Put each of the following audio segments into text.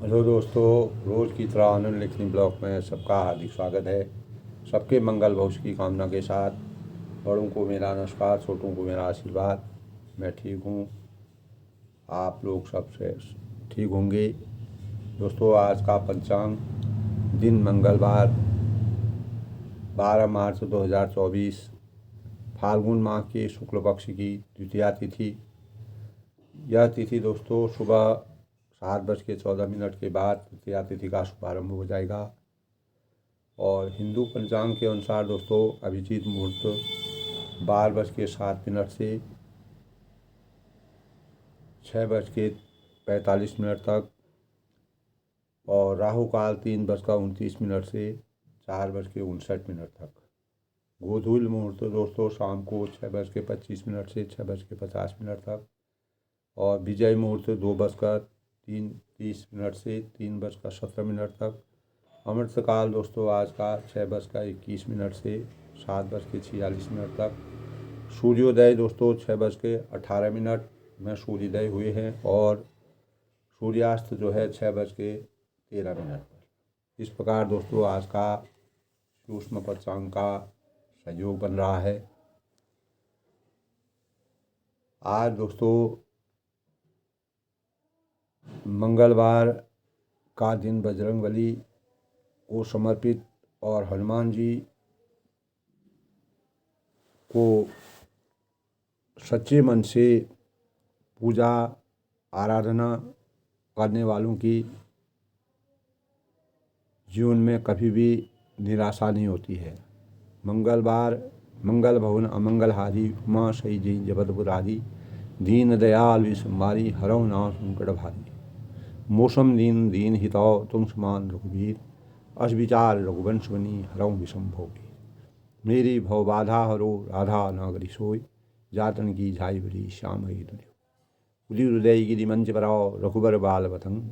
Hello दोस्तों, रोज़ की तरह आनंद लिखनी ब्लॉग में सबका हार्दिक स्वागत है। सबके मंगल भविष्य की कामना के साथ बड़ों को मेरा नमस्कार, छोटों को मेरा आशीर्वाद। मैं ठीक हूँ, आप लोग सबसे ठीक होंगे। दोस्तों, आज का पंचांग दिन मंगलवार 12 मार्च 2024, फाल्गुन माह के शुक्ल पक्ष की द्वितीया तिथि। यह तिथि दोस्तों सुबह 7:14 के बाद तृतीया तिथि का शुभारंभ हो जाएगा। और हिंदू पंचांग के अनुसार दोस्तों अभिजीत मुहूर्त 12:07 से 6:45 तक और राहु काल 3:29 से 4:59 तक। गोधूल मुहूर्त दोस्तों शाम को 6:25 से 6:50 तक और विजय मुहूर्त 2:30 से 3:17 तक। अमृतकाल दोस्तों आज का 6:21 से 7:46 तक। सूर्योदय दोस्तों 6:18 में सूर्योदय हुए हैं और सूर्यास्त जो है 6:13 पर। इस प्रकार दोस्तों आज का सूक्ष्म पंचांग का सहयोग बन रहा है। आज दोस्तों मंगलवार का दिन बजरंगबली को समर्पित और हनुमान जी को सच्चे मन से पूजा आराधना करने वालों की जीवन में कभी भी निराशा नहीं होती है। मंगलवार मंगल भवन अमंगलहारी उमा सही जय जबदपुरारी दीन दयाल विसंवारी हरौ नाम संकट भारी मौसम दीन दीन हितौ तुम समान रघुवीर अस विचार रघुवंश बनी हरौ विषम भोगी मेरी भव बाधा हरो राधा नागरी सोई जातन की झाई बड़ी श्याम उदी हृदय गिरी मंच बराओ रघुबर बाल बतंग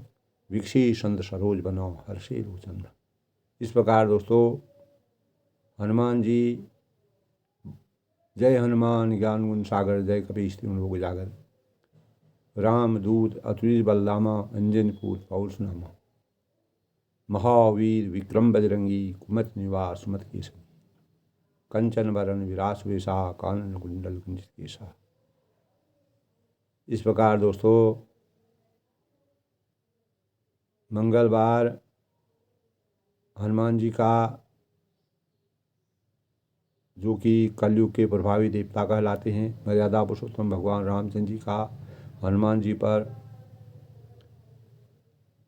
विक्षी संत सरोज बनो हर्षे लोचन। इस प्रकार दोस्तों हनुमान जी जय हनुमान ज्ञान गुण सागर जय कपीश तिहुँ लोक जागर राम दूत अतुलित बलधामा अंजन पूत पौरुष नामा महावीर विक्रम बजरंगी कुमत निवास सुमत केसरी कंचन वरण विरास वेशा कानन कुंडल कुंजित केसा। इस प्रकार दोस्तों मंगलवार हनुमान जी का जो कि कलयुग के प्रभावी देवता कहलाते हैं, मर्यादा पुरुषोत्तम भगवान रामचंद्र जी का हनुमान जी पर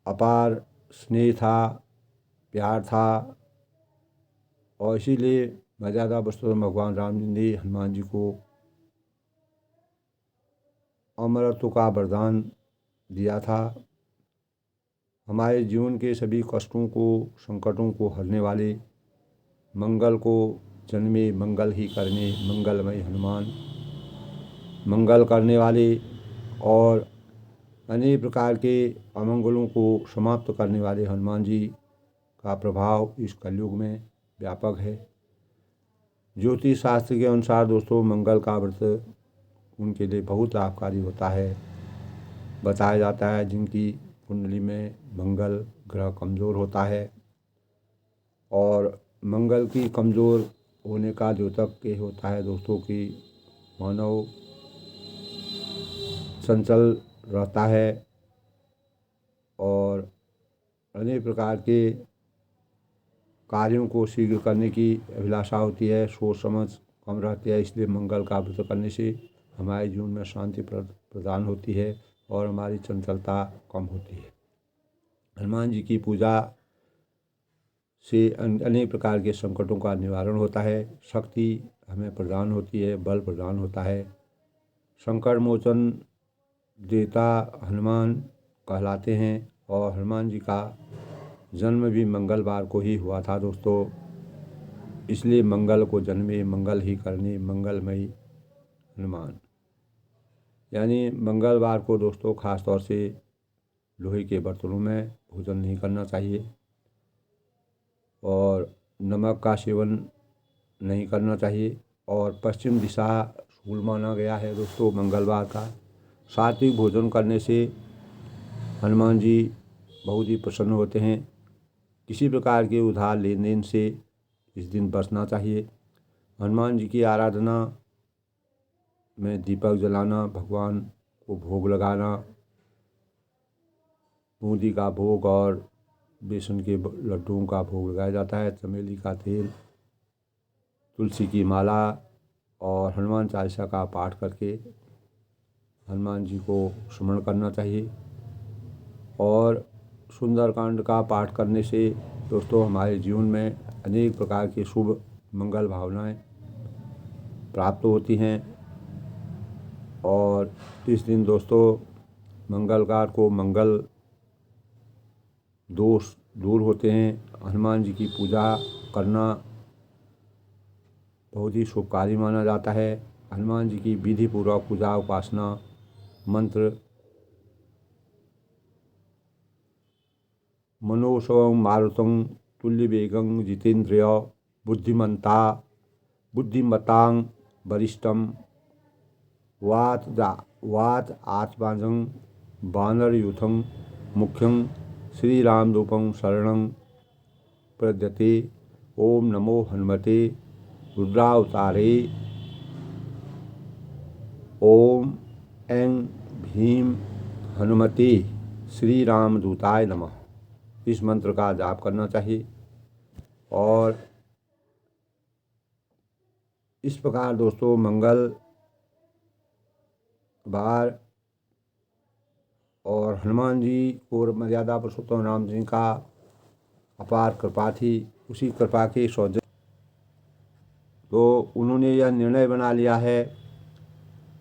अपार स्नेह था, प्यार था और इसीलिए मर्यादा पुरुषोत्तम भगवान राम जी ने हनुमान जी को अमरत्व का वरदान दिया था। हमारे जीवन के सभी कष्टों को संकटों को हरने वाले, मंगल को जन्मे मंगल ही करने मंगलमय हनुमान, मंगल करने वाले और अनेक प्रकार के अमंगलों को समाप्त करने वाले हनुमान जी का प्रभाव इस कलयुग में व्यापक है। ज्योतिष शास्त्र के अनुसार दोस्तों मंगल का व्रत उनके लिए बहुत लाभकारी होता है। बताया जाता है जिनकी कुंडली में मंगल ग्रह कमज़ोर होता है और मंगल की कमज़ोर होने का द्योतक ये होता है दोस्तों कि मानव चंचल रहता है और अनेक प्रकार के कार्यों को शीघ्र करने की अभिलाषा होती है, सोच समझ कम रहती है। इसलिए मंगल का व्रत करने से हमारे जीवन में शांति प्रदान होती है और हमारी चंचलता कम होती है। हनुमान जी की पूजा से अनेक प्रकार के संकटों का निवारण होता है, शक्ति हमें प्रदान होती है, बल प्रदान होता है। संकट मोचन देवता हनुमान कहलाते हैं और हनुमान जी का जन्म भी मंगलवार को ही हुआ था दोस्तों। इसलिए मंगल को जन्मे मंगल ही करने मंगलमयी हनुमान। यानी मंगलवार को दोस्तों ख़ास तौर से लोहे के बर्तनों में भोजन नहीं करना चाहिए और नमक का सेवन नहीं करना चाहिए और पश्चिम दिशा शुभ माना गया है दोस्तों मंगलवार का। सात्विक भोजन करने से हनुमान जी बहुत ही प्रसन्न होते हैं। किसी प्रकार के उधार लेन देन से इस दिन बचना चाहिए। हनुमान जी की आराधना में दीपक जलाना, भगवान को भोग लगाना, बूंदी का भोग और बेसन के लड्डुओं का भोग लगाया जाता है। चमेली का तेल, तुलसी की माला और हनुमान चालीसा का पाठ करके हनुमान जी को स्मरण करना चाहिए। और सुंदरकांड का पाठ करने से दोस्तों हमारे जीवन में अनेक प्रकार की शुभ मंगल भावनाएं प्राप्त होती हैं। और इस दिन दोस्तों मंगलवार को मंगल दोष दूर होते हैं। हनुमान जी की पूजा करना बहुत ही शुभ कार्य माना जाता है। हनुमान जी की विधि पूर्वक पूजा उपासना मंत्र मनोषवं मारुतं तुल्यवेगं जितेन्द्रिय बुद्धिमतां वरिष्ठं वात आत्माजं वानरयूथं मुख्यं श्रीरामदूतं शरणं प्रपद्यते। ओम नमो हनुमते रुद्रावतारे। ओम ऐं भीम हनुमते श्री रामदूताय नमः। इस मंत्र का जाप करना चाहिए। और इस प्रकार दोस्तों मंगलवार और हनुमान जी को मर्यादा पुरुषोत्तम राम जी का अपार कृपा थी। उसी कृपा के सौजन्य तो उन्होंने यह निर्णय बना लिया है,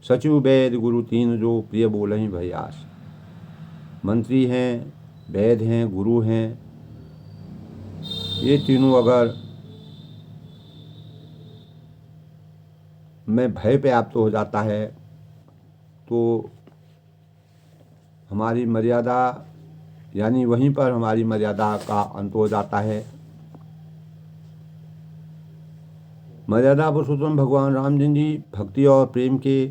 सचिव वैद्य गुरु तीन जो प्रिय बोलहि भयास। मंत्री हैं, वैद्य हैं, गुरु हैं, ये तीनों अगर में भय प्राप्त हो जाता है तो हमारी मर्यादा यानी वहीं पर हमारी मर्यादा का अंत हो जाता है। मर्यादा पुरुषोत्तम भगवान राम जी भक्ति और प्रेम के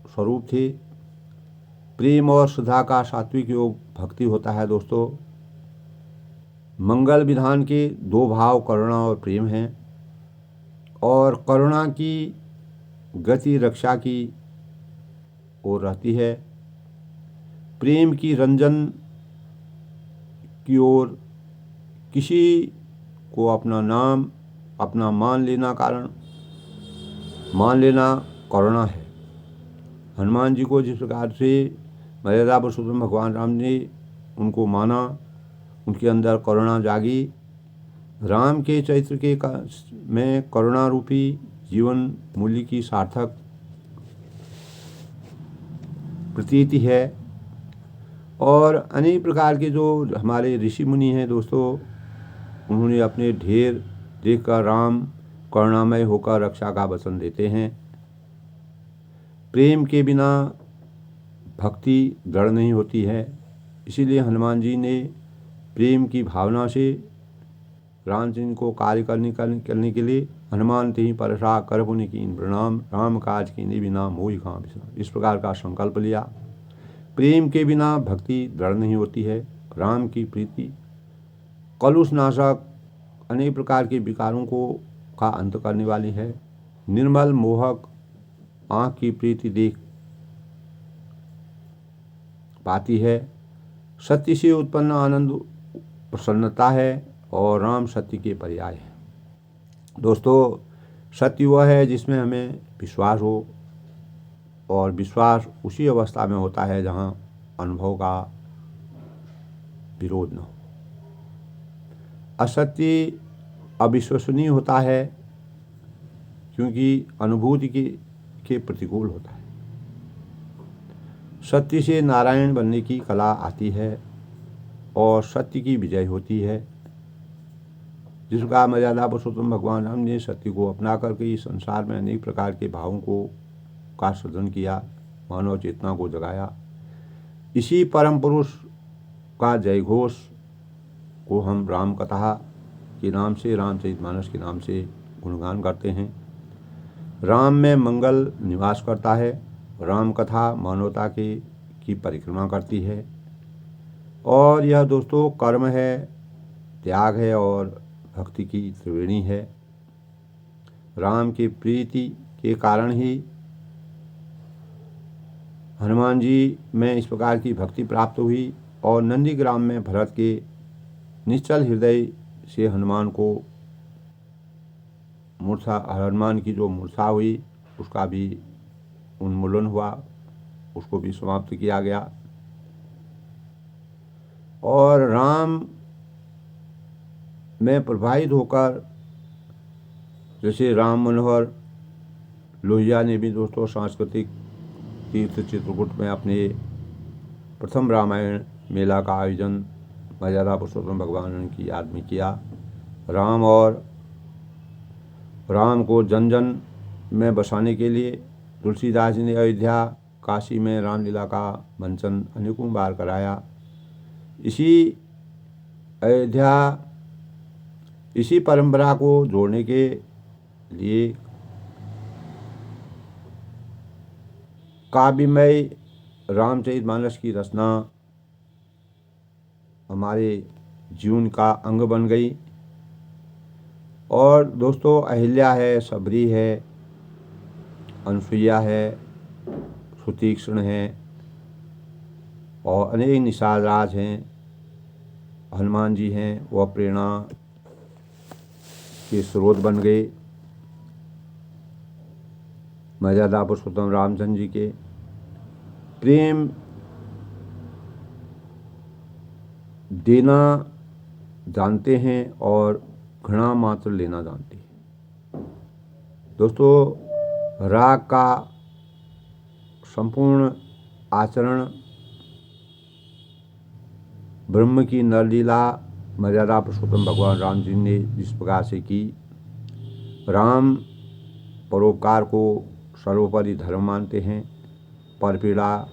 स्वरूप थे। प्रेम और श्रद्धा का सात्विक योग भक्ति होता है दोस्तों। मंगल विधान के दो भाव करुणा और प्रेम हैं। और करुणा की गति रक्षा की ओर रहती है, प्रेम की रंजन की ओर। किसी को अपना नाम अपना मान लेना करुणा है। हनुमान जी को जिस प्रकार से मर्यादा पुरुषोत्तम भगवान राम ने उनको माना, उनके अंदर करुणा जागी। राम के चरित्र के में करुणा रूपी जीवन मूल्य की सार्थक प्रतीति है। और अनेक प्रकार के जो हमारे ऋषि मुनि हैं दोस्तों, उन्होंने अपने ढेर देखकर राम करुणामय होकर रक्षा का वचन देते हैं। प्रेम के बिना भक्ति दृढ़ नहीं होती है। इसीलिए हनुमान जी ने प्रेम की भावना से रामचंद्र को कार्य करने के लिए हनुमान तेहि परसा कर पुनि कीन प्रणाम, राम काज कीन्ही बिना मोहि कहाँ बिसराम, इस प्रकार का संकल्प लिया। प्रेम के बिना भक्ति दृढ़ नहीं होती है। राम की प्रीति कलुष नाशक अनेक प्रकार के विकारों का अंत करने वाली है। निर्मल मोहक आँख की प्रीति देख पाती है। सत्य से उत्पन्न आनंद प्रसन्नता है और राम सत्य के पर्याय है। दोस्तों सत्य वह है जिसमें हमें विश्वास हो, और विश्वास उसी अवस्था में होता है जहाँ अनुभव का विरोध न हो। असत्य अविश्वसनीय होता है क्योंकि अनुभूति के प्रतिकूल होता है। सत्य से नारायण बनने की कला आती है और सत्य की विजय होती है। जिसका मर्यादा पुरुषोत्तम भगवान राम ने सत्य को अपना करके इस संसार में अनेक प्रकार के भावों का सृजन किया, मानव चेतना को जगाया। इसी परम पुरुष का जय घोष को हम राम कथा के नाम से, रामचरितमानस के नाम से गुणगान करते हैं। राम में मंगल निवास करता है। राम कथा मानवता की परिक्रमा करती है और यह दोस्तों कर्म है, त्याग है और भक्ति की त्रिवेणी है। राम की प्रीति के कारण ही हनुमान जी में इस प्रकार की भक्ति प्राप्त हुई और नंदीग्राम में भरत के निश्चल हृदय से हनुमान की जो मूर्छा हुई उसका भी उन्मूलन हुआ, उसको भी समाप्त किया गया। और राम में प्रभावित होकर जैसे राम मनोहर लोहिया ने भी दोस्तों सांस्कृतिक तीर्थ चित्रकूट में अपने प्रथम रामायण मेला का आयोजन मर्यादा पुरुषोत्तम भगवान की याद में किया। राम को जन जन में बसाने के लिए तुलसीदास जी ने अयोध्या काशी में रामलीला का मंचन अनेकों बार कराया। इसी परंपरा को जोड़ने के लिए काव्यमय रामचरितमानस की रचना हमारे जीवन का अंग बन गई। और दोस्तों अहिल्या है, सबरी है, अनुसुईया है, सुतीक्ष्ण है और अनेक निषाद राज हैं, हनुमान जी हैं, वह प्रेरणा के स्रोत बन गए मर्यादा पुरुषोत्तम रामचंद्र जी के। प्रेम देना जानते हैं और घृणा मात्र लेना जानते हैं। दोस्तों राग का संपूर्ण आचरण ब्रह्म की नरलीला मर्यादा पुरुषोत्तम भगवान राम जी ने जिस प्रकार से की, राम परोपकार को सर्वोपरि धर्म मानते हैं, परपीड़ा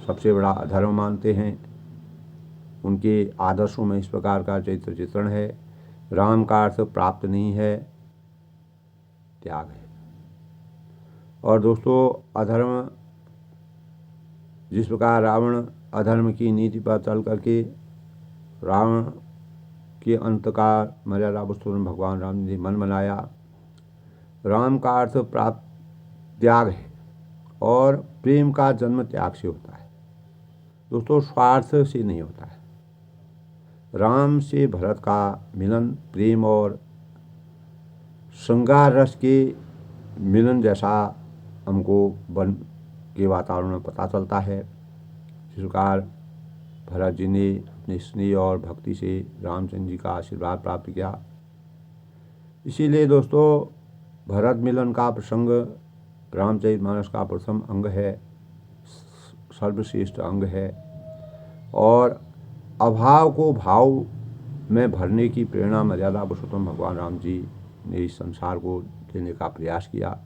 सबसे बड़ा अधर्म मानते हैं। उनके आदर्शों में इस प्रकार का चरित्र चित्रण है। राम का अर्थ प्राप्त नहीं है, त्याग है। और दोस्तों अधर्म, जिस प्रकार रावण अधर्म की नीति पर चल करके रावण के अंतकाल मर्यादा पुरुषोत्तम भगवान राम ने मन बनाया। राम का अर्थ प्राप्त त्याग है और प्रेम का जन्म त्याग से होता है दोस्तों, स्वार्थ से नहीं होता है। राम से भरत का मिलन प्रेम और श्रृंगार रस के मिलन जैसा हमको वन के वातावरण में पता चलता है। इस प्रकार भरत जी ने अपने स्नेह और भक्ति से रामचंद्र जी का आशीर्वाद प्राप्त किया। इसीलिए दोस्तों भरत मिलन का प्रसंग रामचरितमानस का प्रथम अंग है, सर्वश्रेष्ठ अंग है और अभाव को भाव में भरने की प्रेरणा मर्यादा पुरुषोत्तम भगवान राम जी ने इस संसार को देने का प्रयास किया।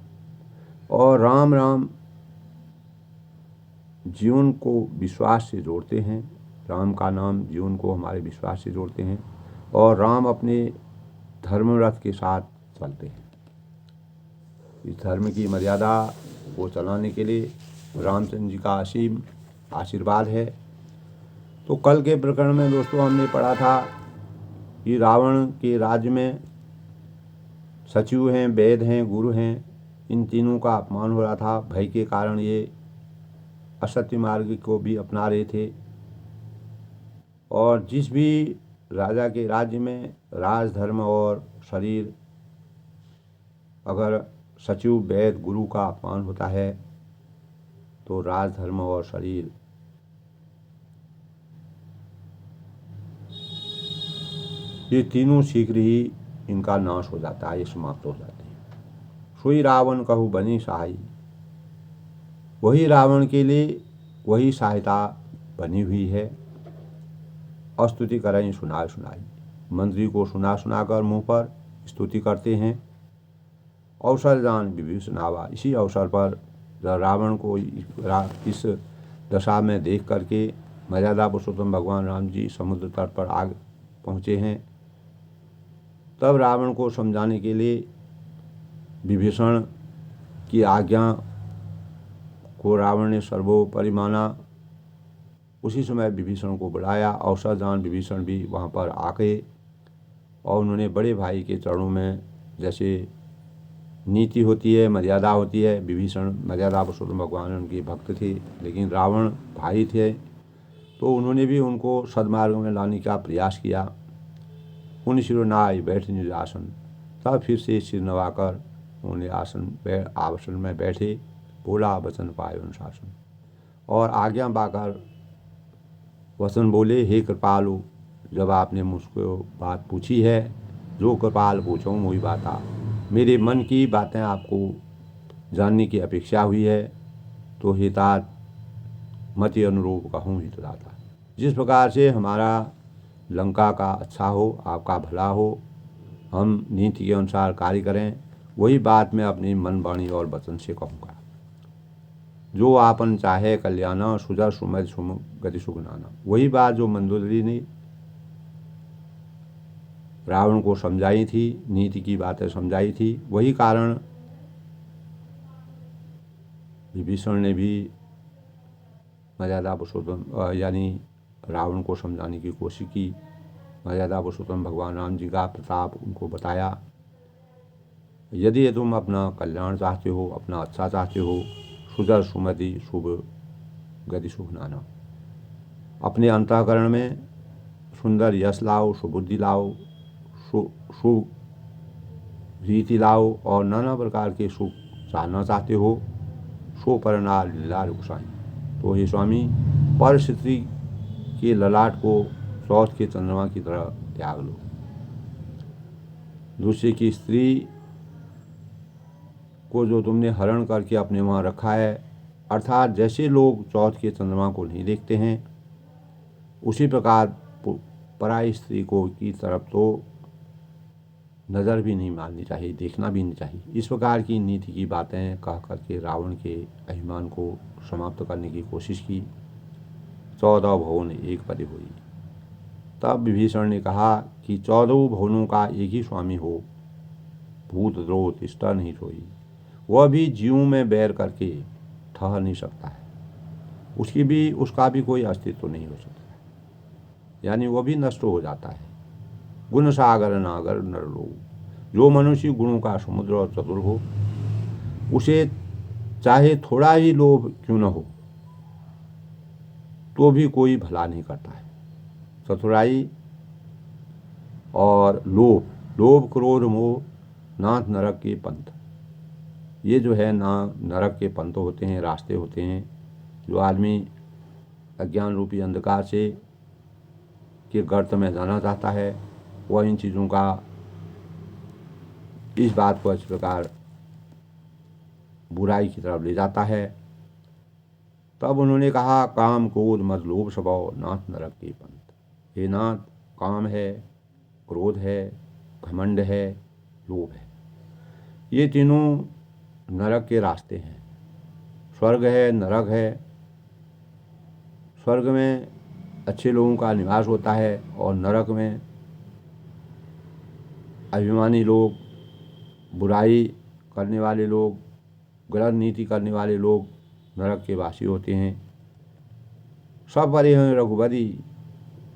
और राम राम जीवन को विश्वास से जोड़ते हैं। राम का नाम जीवन को हमारे विश्वास से जोड़ते हैं और राम अपने धर्मरथ के साथ चलते हैं। इस धर्म की मर्यादा को चलाने के लिए रामचंद्र जी का असीम आशीर्वाद है। तो कल के प्रकरण में दोस्तों हमने पढ़ा था कि रावण के राज्य में सचिव हैं, वेद हैं, गुरु हैं, इन तीनों का अपमान हो रहा था। भय के कारण ये असत्य मार्ग को भी अपना रहे थे। और जिस भी राजा के राज्य में राजधर्म और शरीर, अगर सचिव वेद गुरु का अपमान होता है तो राजधर्म और शरीर ये तीनों शीघ्र ही इनका नाश हो जाता है, ये समाप्त हो जाते हैं। सोई रावण कहू बनी सहाई, वही रावण के लिए वही सहायता बनी हुई है। स्तुति करें सुनाई, मंत्री को सुनाकर मुंह पर स्तुति करते हैं। अवसर जान विभीषण आवा, इसी अवसर पर रावण को इस दशा में देख करके मर्यादा पुरुषोत्तम भगवान राम जी समुद्र तट पर आग पहुँचे हैं। तब रावण को समझाने के लिए विभीषण की आज्ञा को रावण ने सर्वोपरि माना उसी समय विभीषण को बुलाया और शाहजहां विभीषण भी वहाँ पर आके और उन्होंने बड़े भाई के चरणों में, जैसे नीति होती है, मर्यादा होती है, विभीषण मर्यादा पुरुषोत्तम भगवान उनके भक्त थे, लेकिन रावण भाई थे, तो उन्होंने भी उनको सदमार्ग में लाने का प्रयास किया। उन शिरोनाय बैठ निज आसन, तब फिर से सिर नवाकर उन्हें आसन में बैठे, बोला वचन पाए अनुशासन, और आज्ञा पाकर वचन बोले, हे कृपालु, जब आपने मुझको बात पूछी है, जो कृपाल पूछूँ वही बात आ, मेरे मन की बातें आपको जानने की अपेक्षा हुई है, तो हितात मति अनुरूप कहूँ हितदाता। जिस प्रकार से हमारा लंका का अच्छा हो, आपका भला हो, हम नीति के अनुसार कार्य करें, वही बात मैं अपनी मन वाणी और वचन से कहूँगा। जो आपन चाहे कल्याण, सुजा सुमद सुम गति सुख नाना, वही बात जो मंदोदरी ने रावण को समझाई थी, नीति की बातें समझाई थी, वही कारण विभीषण ने भी मर्यादा पुरुषोत्तम यानी रावण को समझाने की कोशिश की। मर्यादा पुरुषोत्तम भगवान राम जी का प्रताप उनको बताया, यदि तुम अपना कल्याण चाहते हो, अपना अच्छा चाहते हो, सुधर सुमति शुभ गति सुख नाना, अपने अंतःकरण में सुंदर यश लाओ, सुबुद्धि लाओ, शुभ रीति लाओ, और नाना प्रकार के सुख चाहना चाहते हो, सो परना लीला रुकसाई, तो हे स्वामी, परिस्थिति के ललाट को चौथ के चंद्रमा की तरह त्याग लो। दूसरे की स्त्री को जो तुमने हरण करके अपने वहाँ रखा है, अर्थात जैसे लोग चौथ के चंद्रमा को नहीं देखते हैं, उसी प्रकार पराई स्त्री को की तरफ तो नज़र भी नहीं मारनी चाहिए, देखना भी नहीं चाहिए। इस प्रकार की नीति की बातें कह करके रावण के अभिमान को समाप्त करने की कोशिश की। 14 भुवन एक परि हुई। तब विभीषण ने कहा कि 14 भुवनों का एक ही स्वामी हो, भूत द्रोह तिष्ठा नहीं सोई, वह भी जीवों में बैर करके ठहर नहीं सकता है, उसका भी कोई अस्तित्व नहीं हो सकता, यानी वह भी नष्ट हो जाता है। गुण सागर नागर नर लोग, जो मनुष्य गुणों का समुद्र और चतुर हो, उसे चाहे थोड़ा ही लोभ क्यों न हो, तो भी कोई भला नहीं करता है। चतुराई और लोभ क्रोध मोह नाथ नरक के पंथ, ये जो है ना नरक के पंथ होते हैं, रास्ते होते हैं। जो आदमी अज्ञान रूपी अंधकार से के गर्त में जाना चाहता है, वह इन चीज़ों का, इस बात को इस प्रकार बुराई की तरफ ले जाता है। तब उन्होंने कहा, काम क्रोध मद लोभ स्वभाव नाथ नरक के पंथ। हे नाथ, काम है, क्रोध है, घमंड है, लोभ है, ये तीनों नरक के रास्ते हैं। स्वर्ग है, नरक है। स्वर्ग में अच्छे लोगों का निवास होता है, और नरक में अभिमानी लोग, बुराई करने वाले लोग, गलत नीति करने वाले लोग नरक के वासी होते हैं। सब परे हैं रघुपति,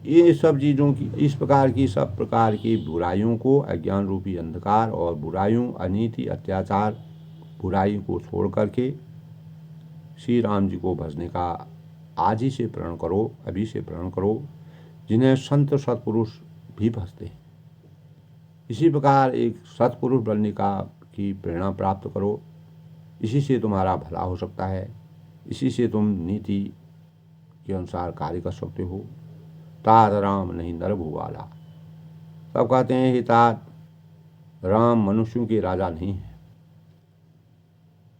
ये सब चीज़ों की, इस प्रकार की सब प्रकार की बुराइयों को, अज्ञान रूपी अंधकार और बुराइयों, अनीति, अत्याचार, बुराई को छोड़ करके श्री राम जी को भजने का आज ही से प्रण करो, अभी से प्रण करो, जिन्हें संत सत्पुरुष भी भजते हैं। इसी प्रकार एक सत्पुरुष बनने की प्रेरणा प्राप्त करो। इसी से तुम्हारा भला हो सकता है, इसी से तुम नीति के अनुसार कार्य कर सकते हो। तात राम नहीं नर भूवाला। सब कहते हैं कि तात राम मनुष्यों के राजा नहीं है।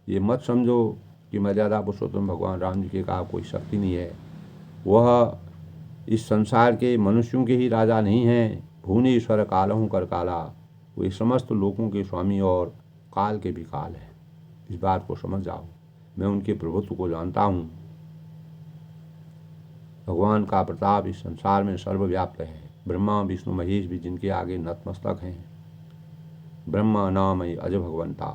ये मत समझो कि मर्यादा पुरुषोत्तम भगवान राम जी के का कोई शक्ति नहीं है। वह इस संसार के मनुष्यों के ही राजा नहीं हैं। भुवनेश्वर कालहूँ कर काला, वे समस्त लोगों के स्वामी और काल के भी काल है। इस बात को समझ जाओ, मैं उनके प्रभुत्व को जानता हूँ। भगवान का प्रताप इस संसार में सर्वव्याप्त है। ब्रह्मा विष्णु महेश भी जिनके आगे नतमस्तक हैं। ब्रह्मा नामय अज भगवंता,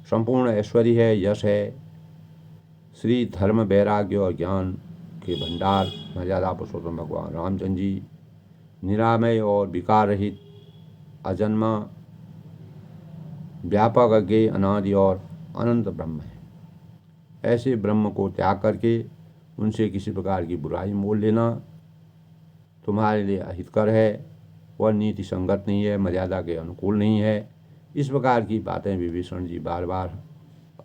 संपूर्ण ऐश्वर्य है, यश है, श्री धर्म वैराग्य और ज्ञान के भंडार मर्यादा पुरुषोत्तम भगवान रामचंद्र जी निरामय और विकार रहित अजन्मा व्यापक अज्ञेय अनादि और अनंत ब्रह्म है। ऐसे ब्रह्म को त्याग करके उनसे किसी प्रकार की बुराई मोल लेना तुम्हारे लिए अहितकर है, वह नीति संगत नहीं है, मर्यादा के अनुकूल नहीं है। इस प्रकार की बातें विभीषण जी बार बार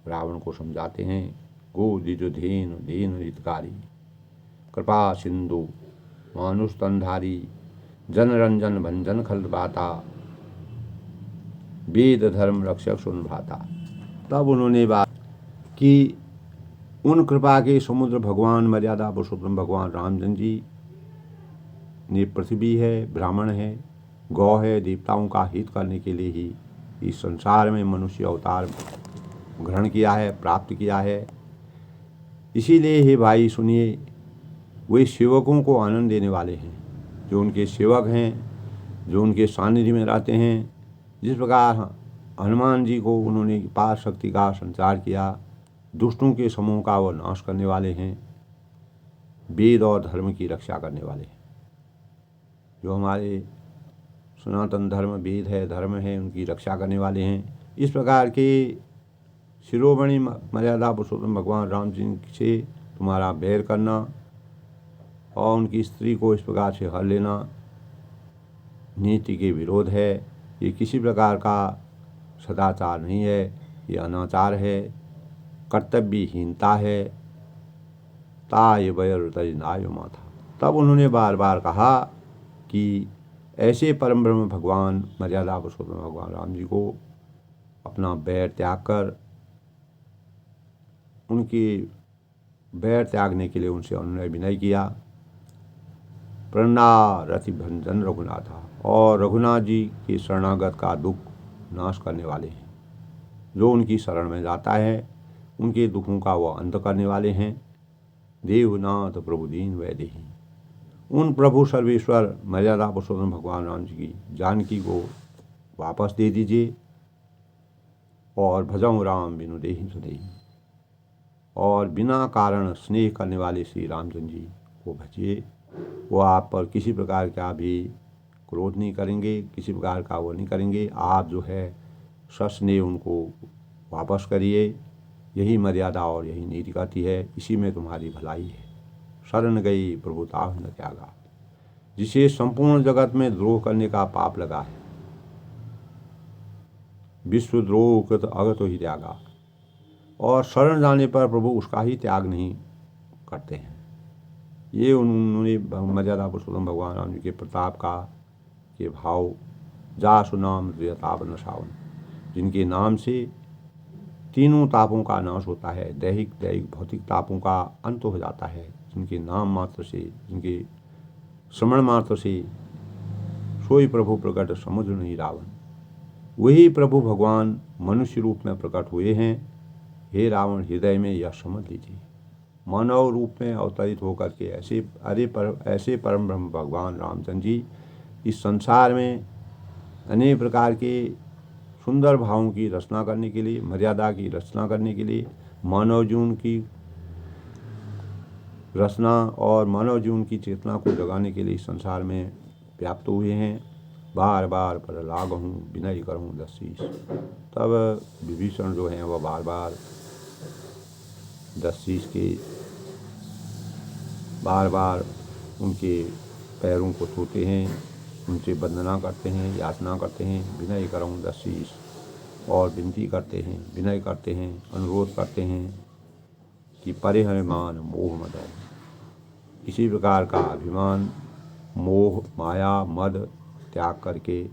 रावण को समझाते हैं। गो दिजोधेनु धेनु हितकारी कृपा सिंधु मानुष तनधारी जनरंजन भंजन खल बाता वेद धर्म रक्षक सुन भाता। तब उन्होंने बात कि उन कृपा के समुद्र भगवान मर्यादा पुरुषोत्तम भगवान रामचंद्र जी ने पृथ्वी है, ब्राह्मण है, गौ है, देवताओं का हित करने के लिए ही इस संसार में मनुष्य अवतार ग्रहण किया है, प्राप्त किया है। इसीलिए हे भाई सुनिए, वे सेवकों को आनंद देने वाले हैं, जो उनके सेवक हैं, जो उनके सानिध्य में रहते हैं। जिस प्रकार हनुमान जी को उन्होंने पार शक्ति का संचार किया, दुष्टों के समूह का वह नाश करने वाले हैं, वेद और धर्म की रक्षा करने वाले हैं। जो हमारे सनातन धर्म वेद है, धर्म है, उनकी रक्षा करने वाले हैं। इस प्रकार के शिरोमणि मर्यादा पुरुषोत्तम भगवान राम जी से तुम्हारा बैर करना और उनकी स्त्री को इस प्रकार से हर लेना नीति के विरोध है। ये किसी प्रकार का सदाचार नहीं है, ये अनाचार है, कर्तव्यहीनता है। ताय बैर तजनाय माथा। तब उन्होंने बार बार कहा कि ऐसे परम ब्रह्म भगवान मर्यादा पुरुषोत्तम भगवान राम जी को अपना बैर त्याग कर उनकी बैर त्यागने के लिए उनसे अनुनय विनय किया। प्रणा रति भंजन रघुनाथा। और रघुनाथ जी के शरणागत का दुख नाश करने वाले हैं। जो उनकी शरण में जाता है उनके दुखों का वह अंत करने वाले हैं। देवनाथ प्रभु दीन वैदेही। उन प्रभु सर्वेश्वर मर्यादा पुरुषोत्तम भगवान राम जी की जानकी को वापस दे दीजिए और भजऊँ राम बिनु देहि सदेही। और बिना कारण स्नेह करने वाले श्री रामचंद्र जी को भजिए। वो आप पर किसी प्रकार का भी क्रोध नहीं करेंगे, किसी प्रकार का वो नहीं करेंगे। आप जो है सस्नेह उनको वापस करिए। यही मर्यादा और यही नीति कहती है, इसी में तुम्हारी भलाई है। शरण गई प्रभुता न त्यागा। जिसे संपूर्ण जगत में द्रोह करने का पाप लगा है, विश्व द्रोह कृत अगत ही त्यागा। और शरण जाने पर प्रभु उसका ही त्याग नहीं करते हैं। ये उन्होंने मर्यादा पुरुषोत्तम भगवान राम जी के प्रताप का के भाव जासु नाम ताप न सावन, जिनके नाम से तीनों तापों का नाश होता है, दैहिक भौतिक तापों का अंत हो जाता है। जिनके नाम मात्र से, जिनके श्रवण मात्र से सोई प्रभु प्रकट समुद्र नहीं रावण। वही प्रभु भगवान मनुष्य रूप में प्रकट हुए हैं। हे रावण, हृदय में यह समझ लीजिए, मानव रूप में अवतरित होकर के ऐसे परम ब्रह्म भगवान रामचंद्र जी इस संसार में अनेक प्रकार के सुंदर भावों की रचना करने के लिए, मर्यादा की रचना करने के लिए, मानव जीवन की रचना और मानव जीवन की चेतना को जगाने के लिए इस संसार में व्याप्त हुए हैं। बार बार पर लागहूँ विनय करहूँ दशीष। तब विभीषण जो हैं वह बार बार दशीष के बार बार उनके पैरों को छूते हैं, उनसे वंदना करते हैं, याचना करते हैं। विनय करहूँ दशीष और विनती करते हैं, विनय करते हैं, अनुरोध करते हैं कि परिहर मान मोह मद। किसी प्रकार का अभिमान, मोह, माया, मद त्याग करके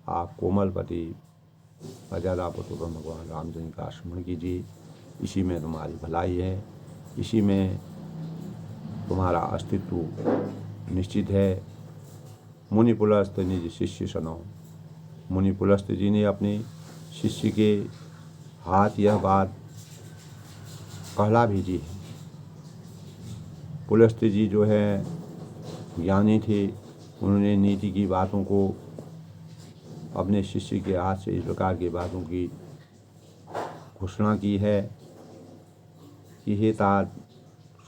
आप कोमलपति मर्यादा पुरुषोत्तम भगवान रामचंद्र का स्मरण कीजिए। इसी में तुम्हारी भलाई है, इसी में तुम्हारा अस्तित्व निश्चित है। मुनि पुलस्त निज शिष्य सनौ। मुनि पुलस्त जी ने अपने शिष्य के हाथ यह बात कहला भेजी है। पुलस्त जी जो है ज्ञानी थे, उन्होंने नीति की बातों को अपने शिष्य के हाथ से इस प्रकार की बातों की घोषणा की है कि हे तात,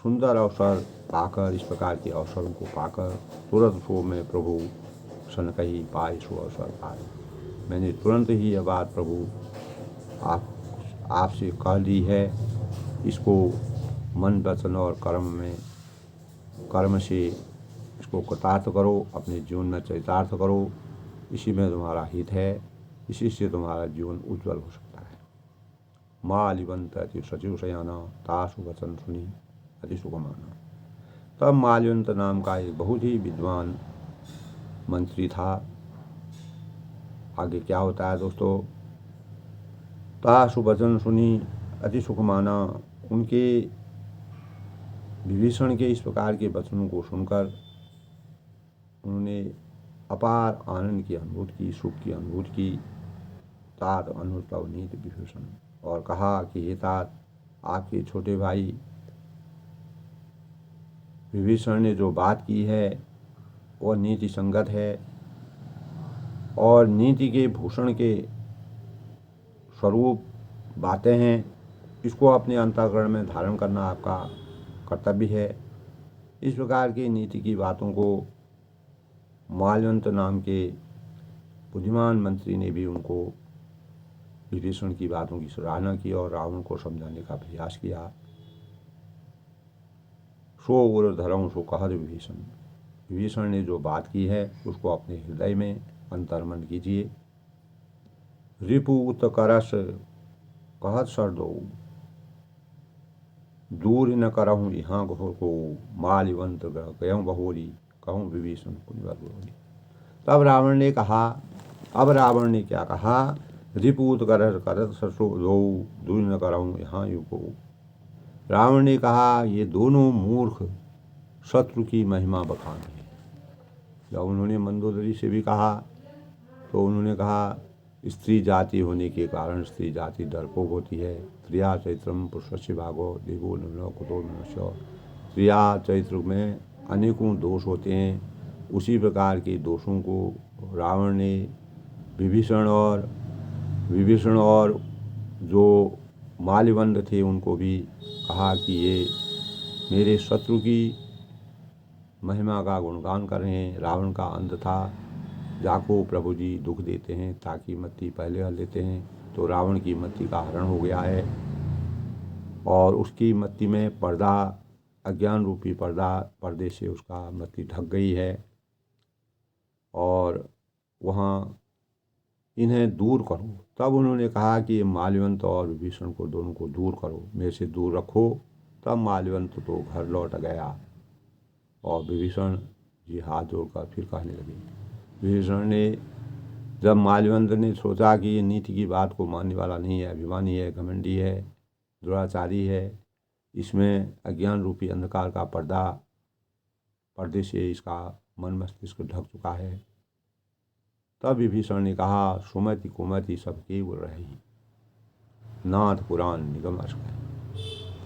सुंदर अवसर पाकर, इस प्रकार के अवसरों को पाकर तुरंत सो में प्रभु सन कही पाए सो अवसर पाए। मैंने तुरंत ही यह बात प्रभु आपसे कह ली है। इसको मन, वचन और कर्म से इसको कृतार्थ करो, अपने जीवन में चरितार्थ करो। इसी में तुम्हारा हित है, इसी से तुम्हारा जीवन उज्जवल हो सकता है। माल्यवंत अति सचिव शयाना, तासु वचन सुनी अति सुखमाना। तब माल्यवंत नाम का एक बहुत ही विद्वान मंत्री था। आगे क्या होता है दोस्तों? तासु वचन सुनी अति सुखमाना। उनके विभीषण के इस प्रकार के वचनों को सुनकर उन्होंने अपार आनंद की अनुभूति की, सुख की अनुभूति की। तात अनुतव नीति विभीषण, और कहा कि हे तात, आपके छोटे भाई विभीषण ने जो बात की है वह नीति संगत है और नीति के भूषण के स्वरूप बातें हैं। इसको अपने अंतःकरण में धारण करना आपका कर्तव्य है। इस प्रकार की नीति की बातों को माल्यवंत नाम के बुद्धिमान मंत्री ने भी उनको विभीषण की बातों की सराहना की और रावण को समझाने का प्रयास किया। सो उर धर्म सो कहत विभीषण। विभीषण ने जो बात की है उसको अपने हृदय में अंतर्मन कीजिए। रिपु उत्करस कहत सर दो, दूर न करहूँ यहाँ घोर को, माल्यवंत गयं बहोरी, कहूँ विभीषण पुण्यवर बोली। तब रावण ने कहा, अब रावण ने क्या कहा? रिपूत करत ससो दो, दूर न करहूँ यहाँ यू को। रावण ने कहा, ये दोनों मूर्ख शत्रु की महिमा बखान है। जब उन्होंने मंदोदरी से भी कहा तो उन्होंने कहा, स्त्री जाति होने के कारण स्त्री जाति डरपोक होती है। स्त्रिया चैत्रम पुरुषस्य भागो, देवो न कुतो मनुष्य। स्त्रिया चैत्र में अनेकों दोष होते हैं। उसी प्रकार के दोषों को रावण ने विभीषण और जो माल्यवंत थे उनको भी कहा कि ये मेरे शत्रु की महिमा का गुणगान कर रहे हैं। रावण का अंत था, जाको प्रभु जी दुख देते हैं ताकि मत्ती पहले हर लेते हैं। तो रावण की मत्ती का हरण हो गया है और उसकी मत्ती में पर्दा, अज्ञान रूपी पर्दे से उसका मत्ती ढक गई है और वहाँ इन्हें दूर करो। तब उन्होंने कहा कि माल्यवंत और विभीषण को दोनों को दूर करो, मेरे से दूर रखो। तब माल्यवंत तो घर लौट गया और विभीषण जी हाथ जोड़कर फिर कहने लगे। विभीषण ने, जब माल्यवंत ने सोचा कि ये नीति की बात को मानने वाला नहीं है, अभिमानी है, घमंडी है, दुराचारी है, इसमें अज्ञान रूपी अंधकार का पर्दे से इसका मन मस्तिष्क ढक चुका है। तब विभीषण ने कहा, सुमति कुमति सब केवल रही, नाथ पुराण निगम अश्क।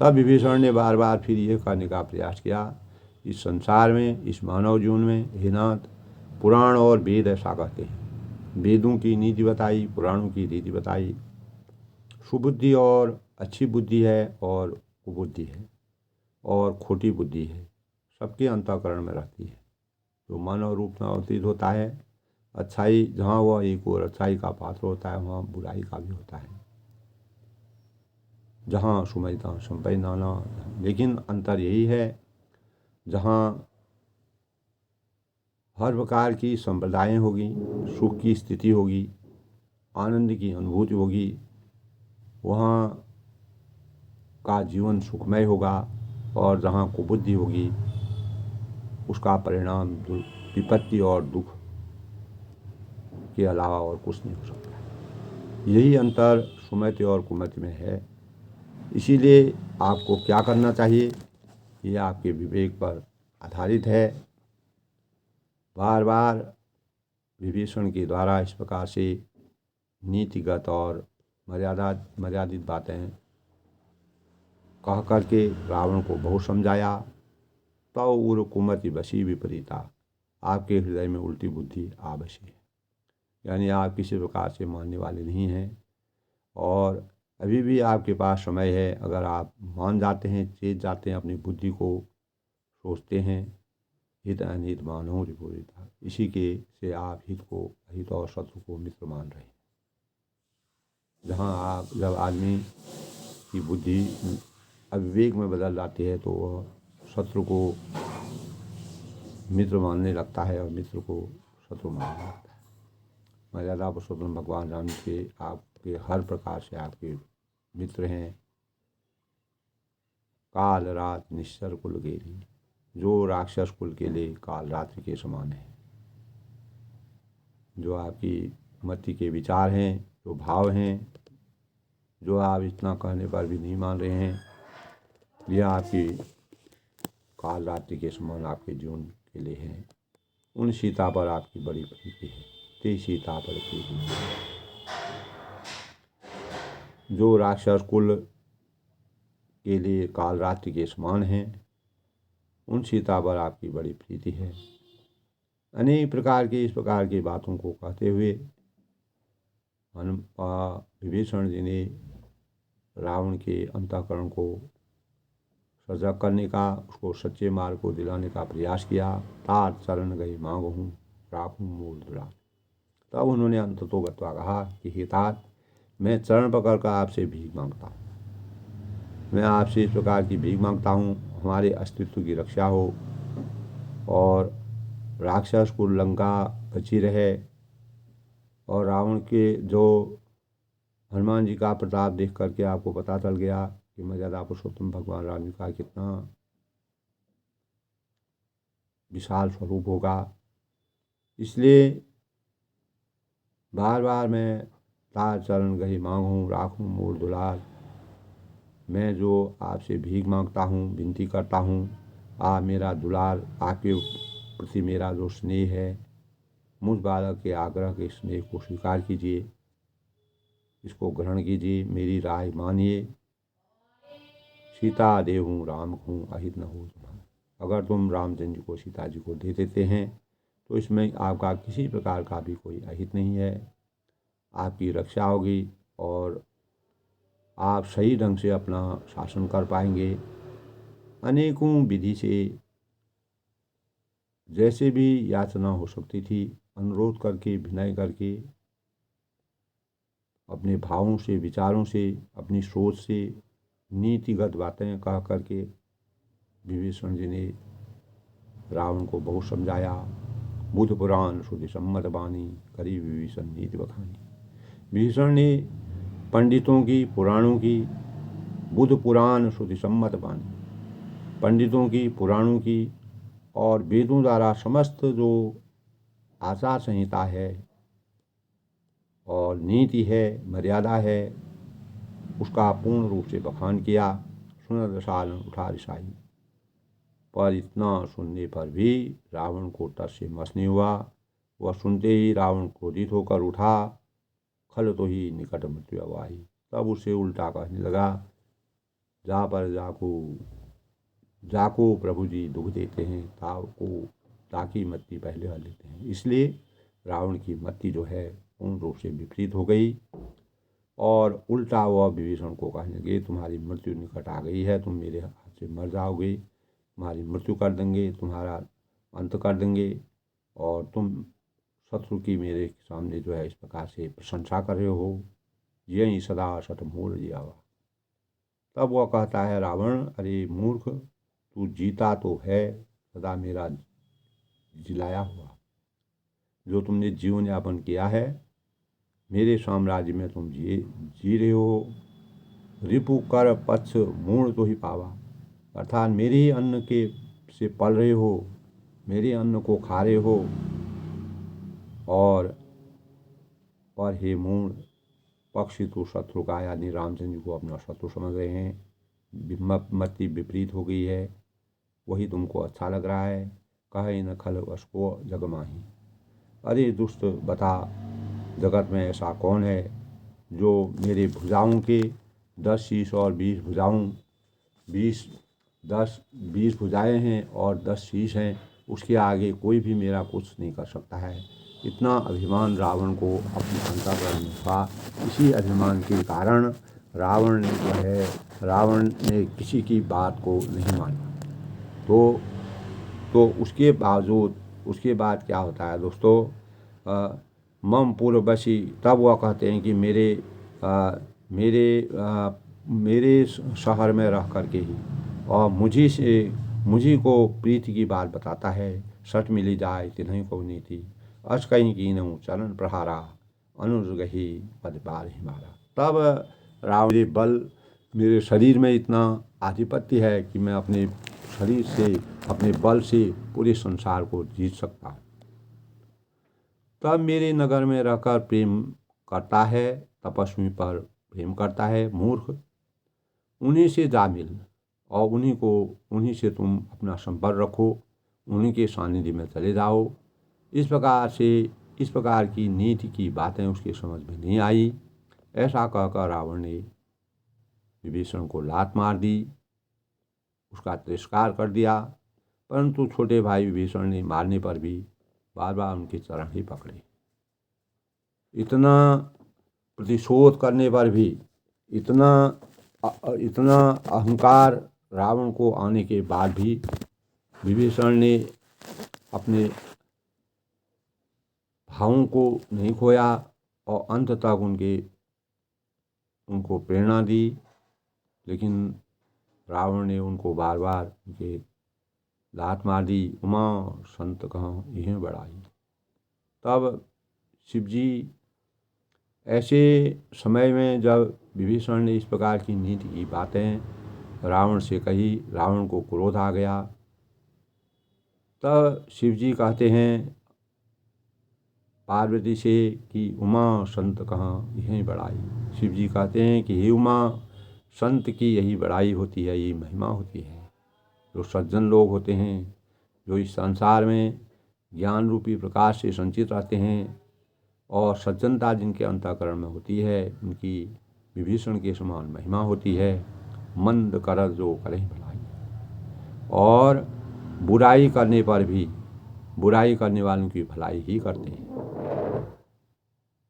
तब विभीषण ने बार बार फिर ये करने का प्रयास किया, इस संसार में, इस मानव जीवन में, हे नाथ, पुराण और वेद ऐसा कहते हैं। वेदों की नीति बताई, पुराणों की रीति बताई। सुबुद्धि और अच्छी बुद्धि है और कुबुद्धि है और खोटी बुद्धि है, सबके अंतःकरण में रहती है। जो मानव रूप में अवतीत होता है, अच्छाई जहाँ वह एक और अच्छाई का पात्र होता है वहाँ बुराई का भी होता है। जहाँ सुमयता संपय नाना, लेकिन अंतर यही है, जहाँ हर प्रकार की संप्रदायें होगी, सुख की स्थिति होगी, आनंद की अनुभूति होगी, वहाँ का जीवन सुखमय होगा। और जहाँ कुबुद्धि होगी उसका परिणाम विपत्ति और दुख के अलावा और कुछ नहीं हो सकता। यही अंतर सुमति और कुमति में है। इसीलिए आपको क्या करना चाहिए, ये आपके विवेक पर आधारित है। बार बार विभीषण के द्वारा इस प्रकार से नीतिगत और मर्यादित बातें कह करके रावण को बहुत समझाया। तव उर कुमति बसी विपरीता, आपके हृदय में उल्टी बुद्धि आ बसी है, यानी आप किसी प्रकार से मानने वाले नहीं हैं और अभी भी आपके पास समय है। अगर आप मान जाते हैं, चेत जाते हैं, अपनी बुद्धि को सोचते हैं, हित अनित मानो रिपुरिता, इसी के से आप हित को अहित और शत्रु को मित्र मान रहे हैं। जब आदमी की बुद्धि अविवेक में बदल जाती है तो वह शत्रु को मित्र मानने लगता है और मित्र को शत्रु मानने लगता है। मर्यादा पुरुषोत्तम भगवान राम के आपके हर प्रकार से आपके मित्र हैं। काल रात निश्चर कुल गेरी, जो राक्षस कुल के लिए काल रात्रि के समान है। जो आपकी मति के विचार हैं, जो भाव हैं, जो आप इतना कहने पर भी नहीं मान रहे हैं, यह आपकी काल रात्रि के समान आपके जीवन के लिए है। उन सीता पर आपकी बड़ी प्रीति है। ते सीता पर प्रीति, जो राक्षस कुल के लिए काल रात्रि के समान हैं, उन सीता पर आपकी बड़ी प्रीति है। अनेक प्रकार की इस प्रकार की बातों को कहते हुए विभीषण जी ने रावण के अंतःकरण को सजग करने का, उसको सच्चे मार्ग को दिलाने का प्रयास किया। तार चरण गई मांग हूँ, राखूं मूल दुलार। तब उन्होंने अंततोगत्वा कहा कि हे तात, मैं चरण पकड़ कर आपसे भीख मांगता हूँ। मैं आपसे इस प्रकार की भीख मांगता हूँ, हमारे अस्तित्व की रक्षा हो और राक्षस को लंका बची रहे। और रावण के जो हनुमान जी का प्रताप देख करके आपको पता चल गया कि मर्यादा पुरुषोत्तम भगवान राम जी का कितना विशाल स्वरूप होगा। इसलिए बार बार मैं तार चरण गही मांगूं, राखूं मूल दुलार, मैं जो आपसे भीख मांगता हूँ, विनती करता हूँ, आप मेरा दुलार, आपके प्रति मेरा जो स्नेह है, मुझ बालक के आग्रह के स्नेह को स्वीकार कीजिए, इसको ग्रहण कीजिए, मेरी राय मानिए। सीता देहूँ राम हूँ, अहित न हो तुम्हारा। अगर तुम रामचंद्र जी को, सीता जी को दे देते हैं तो इसमें आपका किसी प्रकार का भी कोई अहित नहीं है। आपकी रक्षा होगी और आप सही ढंग से अपना शासन कर पाएंगे। अनेकों विधि से जैसे भी याचना हो सकती थी, अनुरोध करके, विनय करके, अपने भावों से, विचारों से, अपनी सोच से, नीतिगत बातें कह करके विभीषण जी ने रावण को बहुत समझाया। बुध पुराण श्रुति सम्मत बानी, करी विभीषण नीति बखानी। विभीषण ने पंडितों की, पुराणों की, बुध पुराण श्रुति सम्मत बानी, पंडितों की, पुराणों की और वेदों द्वारा समस्त जो आचार संहिता है और नीति है, मर्यादा है, उसका पूर्ण रूप से बखान किया। सुन रसाल उठा रिसाई, पर इतना सुनने पर भी रावण को टस से मस नहीं हुआ। वह सुनते ही रावण क्रोधित होकर उठा। खल तो ही निकट मृत्यु अवाही, तब उसे उल्टा कहने लगा, जा पर जाको प्रभु जी दुख देते हैं, ताकि मत्ती पहले हल लेते हैं। इसलिए रावण की मत्ती जो है पूर्ण रूप से विपरीत हो गई और उल्टा वह विभीषण को कहने लगे, तुम्हारी मृत्यु निकट आ गई है, तुम मेरे हाथ से मर जाओगे, तुम्हारी मृत्यु कर देंगे, तुम्हारा अंत कर देंगे और तुम शत्रु की मेरे सामने जो है इस प्रकार से प्रशंसा कर रहे हो, यही सदा सत मूल जियावा। तब वह कहता है, रावण, अरे मूर्ख, तू जीता तो है, सदा मेरा जिलाया हुआ। जो तुमने जीवन यापन किया है, मेरे साम्राज्य में तुम जी रहे हो। रिपु कर पक्ष मूर्ण तो ही पावा, अर्थात मेरे ही अन्न के से पल रहे हो, मेरे अन्न को खा रहे हो और हे मूर्ण पक्षी तो शत्रु का, यानी रामचंद्र जी को अपना शत्रु समझ रहे हैं। मति विपरीत हो गई है, वही तुमको अच्छा लग रहा है। कहे न खल वश को जगमाही, अरे दुष्ट, बता जगत में ऐसा कौन है जो मेरे भुजाओं के 10 शीश और 20 भुजाओं, 20 भुजाएं हैं और 10 शीश हैं, उसके आगे कोई भी मेरा कुछ नहीं कर सकता है। इतना अभिमान रावण को अपने अंतःकरण में था। इसी अभिमान के कारण रावण ने किसी की बात को नहीं माना। तो उसके बावजूद उसके बाद क्या होता है दोस्तों, मम पूर्ववशी, तब वह कहते हैं कि मेरे शहर में रह करके ही और मुझी को प्रीति की बात बताता है। सठ मिली जाए तिन्हीं को नीति, अस कहीं की नहूँ चरण प्रहारा, अनुजगही पद पार हिमारा। तब रावण मेरे शरीर में इतना आधिपत्य है कि मैं अपने शरीर से, अपने बल से पूरे संसार को जीत सकता हूँ। तब मेरे नगर में रहकर प्रेम करता है, तपस्वी पर प्रेम करता है मूर्ख, उन्हीं से जा मिल और उन्हीं से तुम अपना संपर्क रखो, उन्हीं के सानिध्य में चले जाओ। इस प्रकार की नीति की बातें उसके समझ में नहीं आई। ऐसा कहकर रावण ने विभीषण को लात मार दी, उसका तिरस्कार कर दिया। परंतु छोटे भाई विभीषण ने मारने पर भी बार बार उनके चरण ही पकड़े। इतना प्रतिशोध करने पर भी, इतना अहंकार रावण को आने के बाद भी विभीषण ने अपने भावों को नहीं खोया और अंत तक उनको प्रेरणा दी। लेकिन रावण ने उनको बार बार उनके लात मार दी। उमा संत कहाँ यहीं बढ़ाई। तब शिव जी ऐसे समय में जब विभीषण ने इस प्रकार की नीति की बातें रावण से कही, रावण को क्रोध आ गया। तब शिव जी कहते हैं पार्वती से कि उमा संत कहाँ यहीं बढ़ाई। शिव जी कहते हैं कि हे उमा, संत की यही बड़ाई होती है, यही महिमा होती है। जो सज्जन लोग होते हैं, जो इस संसार में ज्ञान रूपी प्रकाश से संचित रहते हैं और सज्जनता जिनके अंतःकरण में होती है, उनकी विभीषण के समान महिमा होती है। मंद करत जो करे भलाई, और बुराई करने पर भी बुराई करने वालों की भलाई ही करते हैं।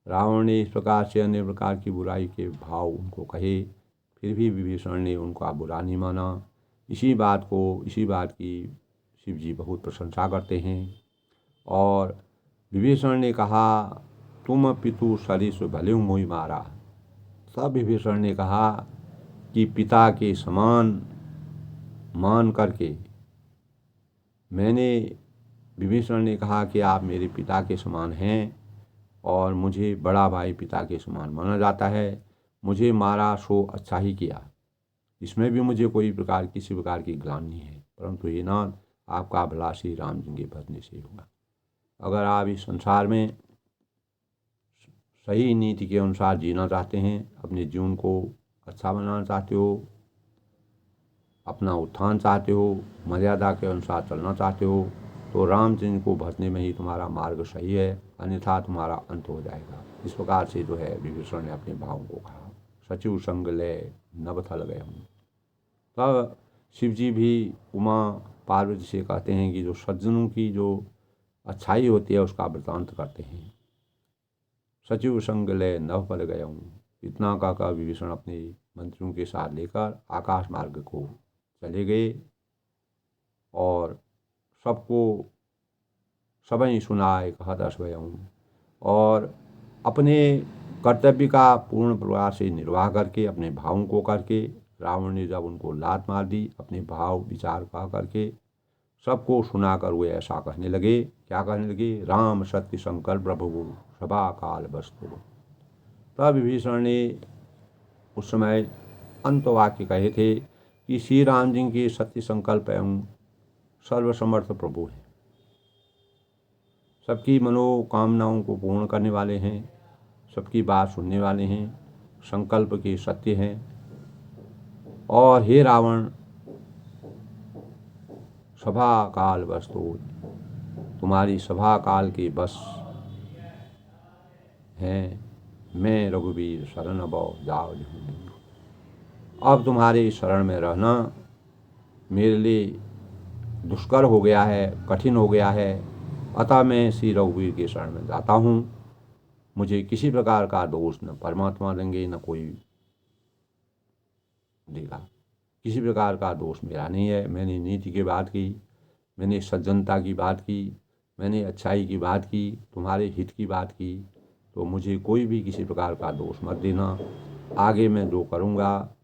रावण ने इस प्रकार से अन्य प्रकार की बुराई के भाव उनको कहे, फिर भी विभीषण ने उनका बुरा नहीं माना। इसी बात की शिव जी बहुत प्रशंसा करते हैं। और विभीषण ने कहा तुम पितु सरिस भले मोहि मारा। तब विभीषण ने कहा कि पिता के समान मान करके विभीषण ने कहा कि आप मेरे पिता के समान हैं और मुझे बड़ा भाई पिता के समान माना जाता है। मुझे मारा सो अच्छा ही किया, इसमें भी मुझे किसी प्रकार की ग्लानि नहीं है। परंतु ये नाथ, आपका भला श्री राम जी के भजने से होगा। अगर आप इस संसार में सही नीति के अनुसार जीना चाहते हैं, अपने जीवन को अच्छा बनाना चाहते हो, अपना उत्थान चाहते हो, मर्यादा के अनुसार चलना चाहते हो, तो रामचंद्र को भजने में ही तुम्हारा मार्ग सही है, अन्यथा तुम्हारा अंत हो जाएगा। इस प्रकार से जो है विभीषण ने अपने भावों को कहा। सचिव संग ले नभ थल गए हूँ। तब शिव जी भी उमा पार्वती से कहते हैं कि जो सज्जनों की जो अच्छाई होती है उसका वृतांत करते हैं। सचिव संग ले नभ पल गया हूँ। इतना कहकर विभीषण अपने मंत्रियों के साथ लेकर आकाश मार्ग को चले गए और सबको सबई सुनाए कहत अस गयऊँ। और अपने कर्तव्य का पूर्ण प्रयास से निर्वाह करके, अपने भावों को करके, रावण ने जब उनको लात मार दी, अपने भाव विचार कह करके सबको सुनाकर वे ऐसा कहने लगे। क्या कहने लगे? राम सत्य संकल्प प्रभु सभा काल वस्तु। तब विभीषण ने उस समय अंत वाक्य कहे थे कि श्री राम जी के सत्य संकल्प एवं सर्वसमर्थ प्रभु हैं, सबकी मनोकामनाओं को पूर्ण करने वाले हैं, सबकी बात सुनने वाले हैं, संकल्प के सत्य हैं। और हे रावण, सभा काल वस्तु, तुम्हारी सभा काल के बस हैं। मैं रघुवीर शरण बौ जाओ। अब तुम्हारे शरण में रहना मेरे लिए दुष्कर हो गया है, कठिन हो गया है। अतः मैं श्री रघुवीर के शरण में जाता हूँ। मुझे किसी प्रकार का दोष न परमात्मा देंगे, न कोई देगा। किसी प्रकार का दोष मेरा नहीं है। मैंने नीति की बात की, मैंने सज्जनता की बात की, मैंने अच्छाई की बात की, तुम्हारे हित की बात की, तो मुझे कोई भी किसी प्रकार का दोष मत देना। आगे मैं जो करूँगा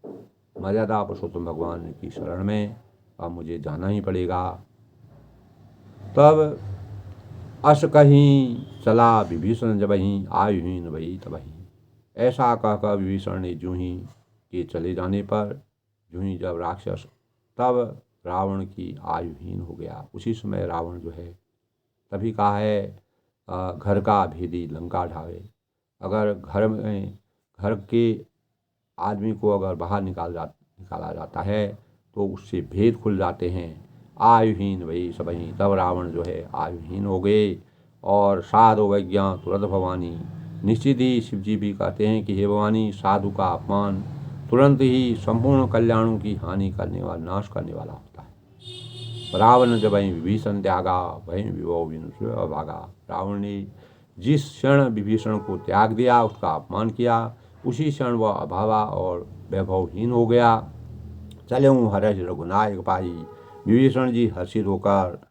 मर्यादा पुरुषोत्तम भगवान की शरण में अब मुझे जाना ही पड़ेगा। तब अस कहीं चला विभीषण जबहीं, आयुहीन भई तबहीं। ऐसा कहकर विभीषण ने यूं ही के चले जाने पर, यूं ही जब राक्षस, तब रावण की आयुहीन हो गया। उसी समय रावण जो है, तभी कहा है घर का भेदी लंका ढावे। अगर घर के आदमी को अगर बाहर निकाला जाता है तो उससे भेद खुल जाते हैं। आयुहीन वही सबही, तब रावण जो है आयुहीन हो गए। और साधु वैज्ञा तुरंत भवानी, निश्चित ही शिव जी भी कहते हैं कि हे भवानी, साधु का अपमान तुरंत ही संपूर्ण कल्याणों की हानि करने वाला, नाश करने वाला होता है। रावण जब वहीं विभीषण त्यागा, वहीं विभो विनुष भागा। रावण ने जिस क्षण विभीषण को त्याग दिया, उसका अपमान किया, उसी क्षण वह अभावा और वैभवहीन हो गया। चलऊँ हर्ष रघुनायक पाई। विभीषण जी हर्षित होकर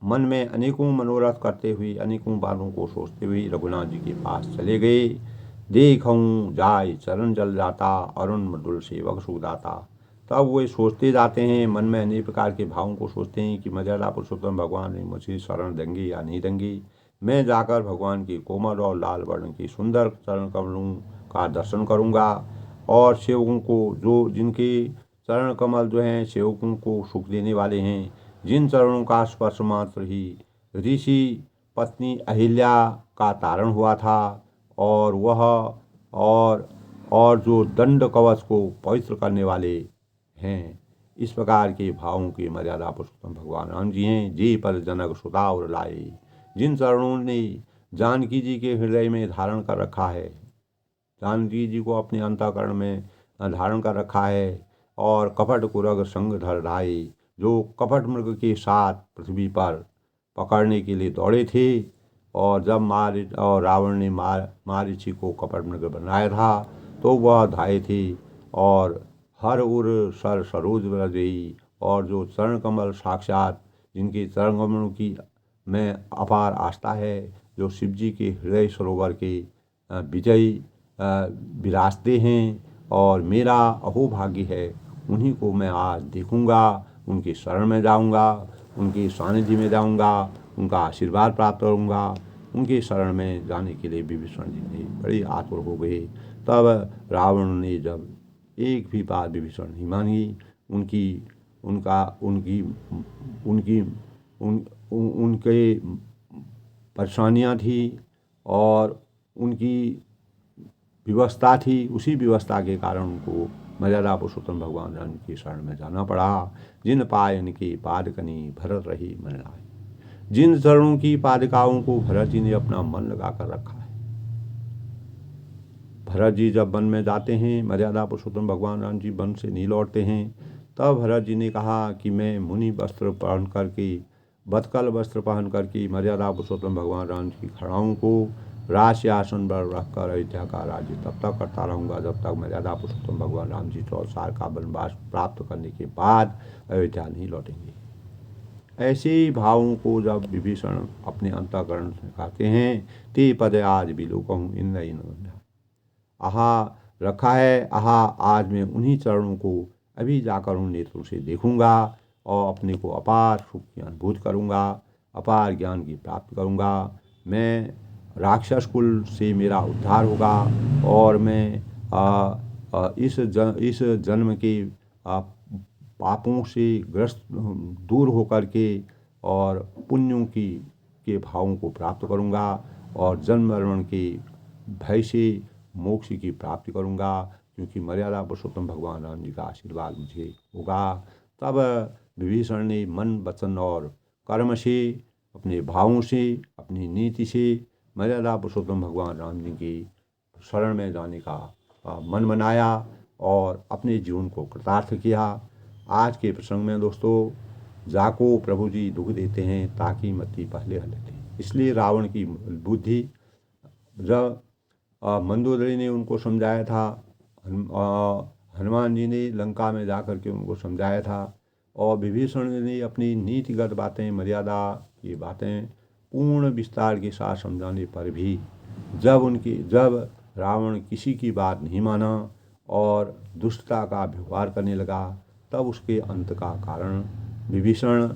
मन में अनेकों मनोरथ करते हुए, अनेकों बातों को सोचते हुए रघुनाथ जी के पास चले गए। देखऊँ जाय चरण जल जाता, अरुण मृदुल सेवक सुखदाता। तब वे सोचते जाते हैं, मन में अनेक प्रकार के भावों को सोचते हैं कि मर्यादा पुरुषोत्तम भगवान ने मुझे शरण देंगे या नहीं देंगे। मैं जाकर भगवान के कोमल और लाल वर्ण के सुंदर चरण कमलों का दर्शन करूंगा, और सेवकों को, जो जिनके चरण कमल जो हैं सेवकों को सुख देने वाले हैं, जिन चरणों का स्पर्श मात्र ही ऋषि पत्नी अहिल्या का तारण हुआ था, और वह और जो दंड कवच को पवित्र करने वाले हैं, इस प्रकार के भावों की मर्यादा पुरुषोत्तम भगवान राम जी हैं। जी पर जनक सुता और लाए, जिन चरणों ने जानकी जी के हृदय में धारण कर रखा है, जानकी जी को अपने अंतःकरण में धारण कर रखा है। और कपट कुरग संग धर ढाए, जो कपट मृग के साथ पृथ्वी पर पकड़ने के लिए दौड़े थे, और जब रावण ने मारीची को कपट मृग बनाया था, तो वह धाये थे। और हर उर सर सरोज व्रजेई, और जो चरण कमल साक्षात, जिनके चरण कमलों की में अपार आस्था है, जो शिव जी के हृदय सरोवर के विजयी विराजते हैं, और मेरा अहोभाग्य है, उन्हीं को मैं आज देखूंगा, उनकी शरण में जाऊंगा, उनके सानिध्य में जाऊंगा, उनका आशीर्वाद प्राप्त करूंगा। उनके शरण में जाने के लिए विभीषण जी ने बड़ी आतुर हो गए। तब रावण ने जब एक भी बात विभीषण नहीं मानी, उनके परेशानियाँ थी और उनकी व्यवस्था थी, उसी व्यवस्था के कारण उनको मर्यादा पुरुषोत्तम भगवान राम की शरण में जाना पड़ा। जिन पायन की पादकनी भरत रही मन लाए, जिन चरणों की पादुकाओं को भरत जी ने अपना मन लगा कर रखा है। भरत जी जब वन में जाते हैं, मर्यादा पुरुषोत्तम भगवान राम जी वन से नहीं लौटते हैं, तब भरत जी ने कहा कि मैं मुनि वस्त्र पहन करके, बतकल वस्त्र पहन करके मर्यादा पुरुषोत्तम भगवान राम जी की खड़ाओं को राज आसन पर रखकर अयोध्या का राज्य तब तक करता रहूँगा जब तक मर्यादा पुरुषोत्तम भगवान राम जी 14 साल का वनवास प्राप्त करने के बाद अयोध्या नहीं लौटेंगे। ऐसे भावों को जब विभीषण अपने अंतःकरण से कहते हैं, ते पद आज बिलोकहूँ इन आहा रखा है, आहा आज मैं उन्हीं चरणों को अभी जाकर उन नेत्रों से देखूंगा, और अपने को अपार सुख की अनुभूति करूंगा, अपार ज्ञान की प्राप्ति करूंगा। मैं राक्षस कुल से मेरा उद्धार होगा, और मैं इस जन्म के पापों से ग्रस्त दूर होकर के और पुण्यों के भावों को प्राप्त करूंगा, और जन्म मरण के भय से मोक्ष की प्राप्ति करूंगा, क्योंकि मर्यादा पुरुषोत्तम भगवान राम जी का आशीर्वाद मुझे होगा। तब विभीषण ने मन वचन और कर्म से, अपने भावों से, अपनी नीति से मर्यादा पुरुषोत्तम भगवान राम जी की शरण में जाने का मन बनाया और अपने जीवन को कृतार्थ किया। आज के प्रसंग में दोस्तों, जाको प्रभु जी दुख देते हैं ताकि मति पहले हलते, इसलिए रावण की बुद्धि जब मंदोदरी ने उनको समझाया था, हनुमान जी ने लंका में जाकर के उनको समझाया था, और विभीषण ने अपनी नीतिगत बातें, मर्यादा की बातें पूर्ण विस्तार के साथ समझाने पर भी जब रावण किसी की बात नहीं माना और दुष्टता का व्यवहार करने लगा, तब उसके अंत का कारण विभीषण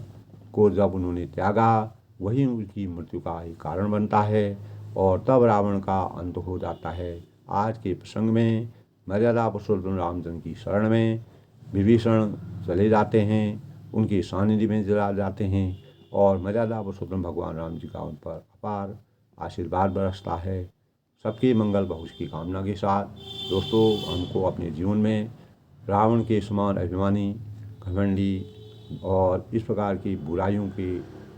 को जब उन्होंने त्यागा, वही उनकी मृत्यु का एक कारण बनता है, और तब रावण का अंत हो जाता है। आज के प्रसंग में मर्यादा पुरुषोत्तम रामचंद्र की शरण में विभीषण चले जाते हैं, उनके सानिध्य में चला जाते हैं, और मर्यादा पुरुषोत्तम भगवान राम जी का उन पर अपार आशीर्वाद बरसता है। सबके मंगल भविष्य की कामना के साथ दोस्तों, हमको अपने जीवन में रावण के समान अभिमानी, घमंडी और इस प्रकार की बुराइयों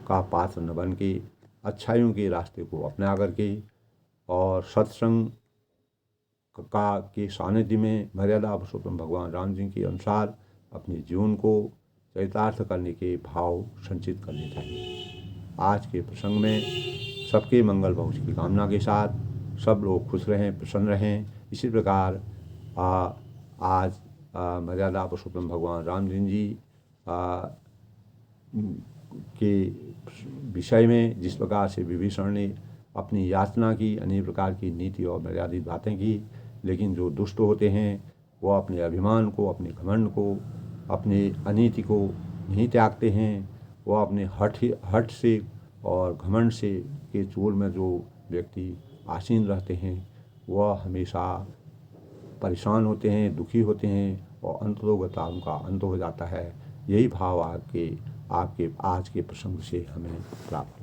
का पात्र न बन के अच्छाइयों के रास्ते को अपना करके और सत्संग के सानिध्य में मर्यादा पुरुषोत्तम भगवान राम जी के अनुसार अपने जीवन को चरितार्थ करने के भाव संचित करने चाहिए। आज के प्रसंग में सबके मंगल भविष्य की कामना के साथ सब लोग खुश रहें, प्रसन्न रहें। इसी प्रकार आज मर्यादा पुरुषोत्तम भगवान राम जी के विषय में जिस प्रकार से विभीषण ने अपनी याचना की, अनेक प्रकार की नीति और मर्यादित बातें की, लेकिन जो दुष्ट होते हैं वो अपने अभिमान को, अपने घमंड को, अपनी अनीति को नहीं त्यागते हैं। वो अपने हठ से और घमंड से के चूल में जो व्यक्ति आसीन रहते हैं वह हमेशा परेशान होते हैं, दुखी होते हैं, और अंततोगता उनका अंत हो जाता है। यही भाव आपके आज के प्रसंग से हमें प्राप्त